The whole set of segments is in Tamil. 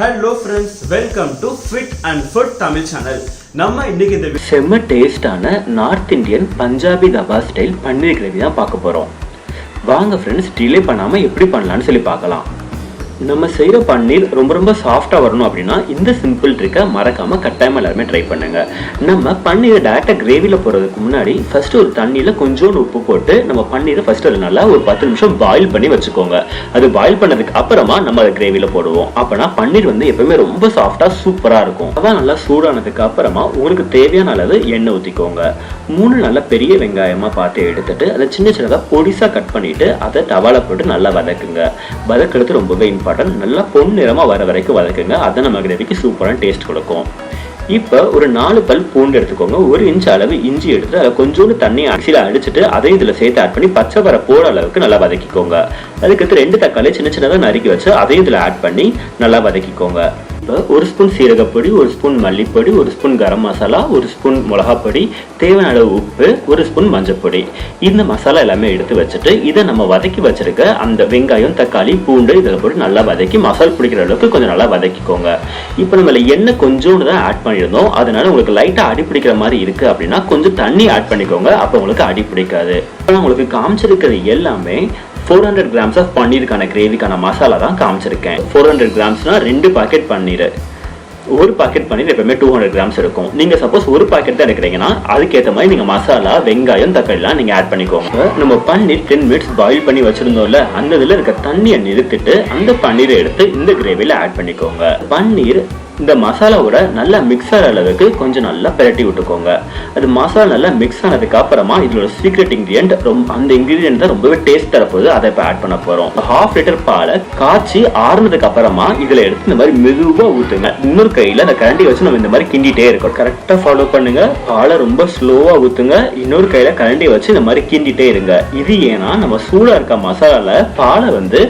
Hello friends, welcome to Fit and Food Tamil channel. நம்ம இன்னைக்கு இந்த செம்ம டேஸ்டான நார்த் இந்தியன் பஞ்சாபி தபா ஸ்டைல் பன்னீர் கிரேவி தான் பார்க்க போறோம். வாங்க ஃப்ரெண்ட்ஸ், டிலே பண்ணாம எப்படி பண்ணலாம்னு சொல்லி பார்க்கலாம். நம்ம செய்கிற பன்னீர் ரொம்ப சாஃப்டாக வரணும் அப்படின்னா இந்த சிம்பிள் ட்ரிக்கை மறக்காமல் கட்டாயமாக எல்லாருமே ட்ரை பண்ணுங்க. நம்ம பன்னீரை டேரெக்டாக கிரேவியில் போகிறதுக்கு முன்னாடி ஃபஸ்ட்டு ஒரு தண்ணியில் கொஞ்சோண்டு உப்பு போட்டு நம்ம பன்னீரை ஃபஸ்ட்டு அது நல்லா ஒரு 10 நிமிஷம் பாயில் பண்ணி வச்சுக்கோங்க. அது பாயில் பண்ணதுக்கு அப்புறமா நம்ம அதை கிரேவியில் போடுவோம். அப்போனா பன்னீர் வந்து எப்பவுமே ரொம்ப சாஃப்டாக சூப்பராக இருக்கும். அதான் நல்லா சூடானதுக்கு அப்புறமா உங்களுக்கு தேவையான அளவு எண்ணெய் ஊற்றிக்கோங்க. 3 நல்ல பெரிய வெங்காயமாக பார்த்து எடுத்துட்டு அதை சின்னதாக பொடிசாக கட் பண்ணிட்டு அதை தவால போட்டு நல்லா வதக்குங்க. வதக்கிறது ரொம்பவே நல்லா பொன்னிறமா வர வரைக்கும் வதக்குங்க. அதை நம்ம கிரேவிக்கு சூப்பரான டேஸ்ட் கொடுக்கும். இப்போ ஒரு 4 பல் பூண்டு எடுத்துக்கோங்க. 1 இன்ச் அளவு இஞ்சி எடுத்து அதில் கொஞ்சோண்டு தண்ணி அரிசியில் அடிச்சுட்டு அதையும் இதில் சேர்த்து ஆட் பண்ணி பச்சை வர போட அளவுக்கு நல்லா வதக்கிக்கோங்க. அதுக்கடுத்து 2 தக்காளி சின்னதாக நறுக்கி வச்சு அதையும் இதில் ஆட் பண்ணி நல்லா வதக்கிக்கோங்க. இப்போ 1 spoon சீரகப்பொடி, 1 spoon மல்லிப்பொடி, 1 spoon garam masala, 1 spoon மிளகாப்பொடி, தேவையான அளவு உப்பு, 1 ஸ்பூன் மஞ்சப்பொடி, இந்த மசாலா எல்லாமே எடுத்து வச்சுட்டு இதை நம்ம வதக்கி வச்சிருக்க அந்த வெங்காயம், தக்காளி, பூண்டு இதில் போட்டு நல்லா வதக்கி மசாலா பிடிக்கிற அளவுக்கு கொஞ்சம் நல்லா வதக்கிக்கோங்க. இப்போ நம்ம எண்ணெய் கொஞ்சோண்டு தான் ஆட் பண்ணியிருந்தோம். அதனால உங்களுக்கு லைட்டாக அடி பிடிக்கிற மாதிரி இருக்கு அப்படின்னா கொஞ்சம் தண்ணி ஆட் பண்ணிக்கோங்க. அப்போ உங்களுக்கு அடி பிடிக்காது. இப்போ உங்களுக்கு காமிச்சிருக்கிறது எல்லாமே 400 grams ஆஃப் பன்னீருக்கான கிரேவிக்கான மசாலா தான் காமிச்சிருக்கேன். 400 கிராம்ஸ்னா 2 பாக்கெட் பன்னீர். ஒரு பாக்கெட் பன்னீர் எப்பவுமே 200 கிராம்ஸ் இருக்கும். நீங்க சப்போஸ் ஒரு பாக்கெட் தான் எடுக்கிறீங்கன்னா அதுக்கேற்ற மாதிரி நீங்க மசாலா, வெங்காயம், தக்காளிலாம் நீங்க ஆட் பண்ணிக்கோங்க. நம்ம பன்னீர் 10 மினிட்ஸ் பாயில் பண்ணி வச்சிருந்தோம்ல, அந்த இதுல இருக்க தண்ணியை நிறுத்திட்டு அந்த பன்னீரை எடுத்து இந்த கிரேவியில ஆட் பண்ணிக்கோங்க. பன்னீர் இந்த மசாலாவோட நல்லா மிக்ஸ் ஆகிற அளவுக்கு கொஞ்சம் நல்லா பிரட்டி விட்டுக்கோங்க. அது மசாலா நல்லா மிக்ஸ் ஆனதுக்கு அப்புறமா இதோட சீக்ரெட் இன்கிரியன்ட் அந்த இன்கிரியன்ட் தான் ரொம்பவே டேஸ்ட் தரப்போகுது. அதை இப்போ ஆட் பண்ண போறோம். 1/2 லிட்டர் பாலை காய்ச்சி ஆறுனதுக்கு அப்புறமா இதுல எடுத்து இந்த மாதிரி மெதுவா ஊத்துங்க. இன்னொரு கையில அந்த கரண்டி வச்சு நம்ம இந்த மாதிரி கிண்டிட்டே இருக்கோம். கரெக்டா ஃபாலோ பண்ணுங்க. பாலை ரொம்ப ஸ்லோவா ஊத்துங்க. இன்னொரு கையில கரண்டி வச்சு இந்த மாதிரி கிண்டிட்டே இருங்க. இது ஏன்னா நம்ம சூடா இருக்க மசாலால பாலை வந்து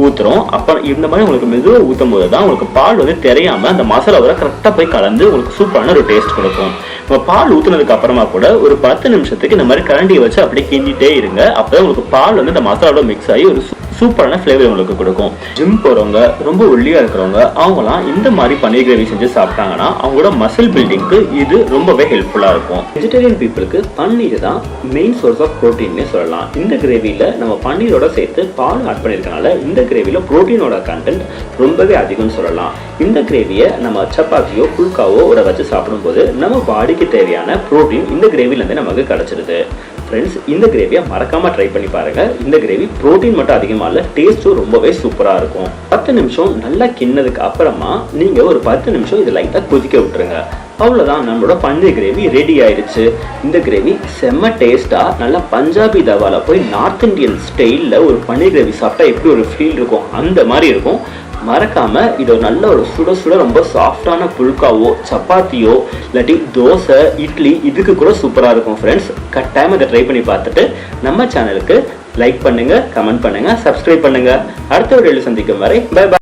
ஊத்துறோம். அப்ப இந்த மாதிரி உங்களுக்கு மெதுவா ஊத்தும் போது தான் உங்களுக்கு பால் வந்து தெரியாம அந்த மசாலாவோட கரெக்டா போய் கலந்து உங்களுக்கு சூப்பரான ஒரு டேஸ்ட் கொடுக்கும். நம்ம பால் ஊத்துனதுக்கு அப்புறமா கூட ஒரு 10 நிமிஷத்துக்கு இந்த மாதிரி கரண்டியை வச்சு அப்படியே கிண்டிட்டே இருங்க. அப்பதான் உங்களுக்கு பால் வந்து இந்த மசாலாவோட மிக்ஸ் ஆகி ஒரு சூப்பரான ஃபிளேவர் உங்களுக்கு கொடுக்கும். ஜிம் போறவங்க, ரொம்ப ஒல்லியா இருக்கிறவங்க, அவங்களாம் இந்த மாதிரி பன்னீர் கிரேவி செஞ்சு சாப்பிட்டாங்கன்னா அவங்களோட மசில் பில்டிங்க்கு இது ரொம்பவே ஹெல்ப்ஃபுல்லா இருக்கும். வெஜிடேரியன் பீப்புளுக்கு பன்னீர் தான் மெயின் சோர்ஸ் ஆஃப் ப்ரோட்டீன்னே சொல்லலாம். இந்த கிரேவியில நம்ம பன்னீரோட சேர்த்து பால் ஆட் பண்ணிருக்கனால இந்த கிரேவியில ப்ரோட்டீனோட கண்டென்ட் ரொம்பவே அதிகம்னு சொல்லலாம். இந்த கிரேவியை நம்ம சப்பாத்தியோ புல்காவோ உட வச்சு சாப்பிடும்போது நம்ம பாடிக்கு தேவையான ப்ரோட்டீன் இந்த கிரேவில இருந்து நமக்கு கிடைச்சிருது. ஃப்ரெண்ட்ஸ், இந்த கிரேவியை மறக்காம ட்ரை பண்ணி பாருங்க. இந்த கிரேவி ப்ரோட்டீன் மட்டும் அதிகமா இல்ல, டேஸ்டும் ரொம்பவே சூப்பரா இருக்கும். 10 நிமிஷம் நல்லா கிண்ணதுக்கு அப்புறமா நீங்க ஒரு 10 நிமிஷம் இதை லைட்டா கொதிக்க விட்டுருங்க. அவ்வளவுதான், நம்மளோட பன்னீர் கிரேவி ரெடி ஆயிடுச்சு. இந்த கிரேவி செம்ம டேஸ்டா நல்லா பஞ்சாபி தவால போய் நார்த் இந்தியன் ஸ்டைல்ல ஒரு பன்னீர் கிரேவி சாப்பிட்டா எப்படி ஒரு ஃபீல் இருக்கும் அந்த மாதிரி இருக்கும். மறக்காம இது ஒரு நல்ல ஒரு சுட ரொம்ப சாஃப்டான புல்காவோ, சப்பாத்தியோ, இல்லாட்டி தோசை, இட்லி இதுக்கு கூட சூப்பரா இருக்கும். ஃப்ரெண்ட்ஸ், கட்டாயமா இதை ட்ரை பண்ணி பார்த்துட்டு நம்ம சேனலுக்கு லைக் பண்ணுங்க, கமெண்ட் பண்ணுங்க, சப்ஸ்கிரைப் பண்ணுங்க. அடுத்த வீடியோவில் சந்திக்கும் வரை பை பை.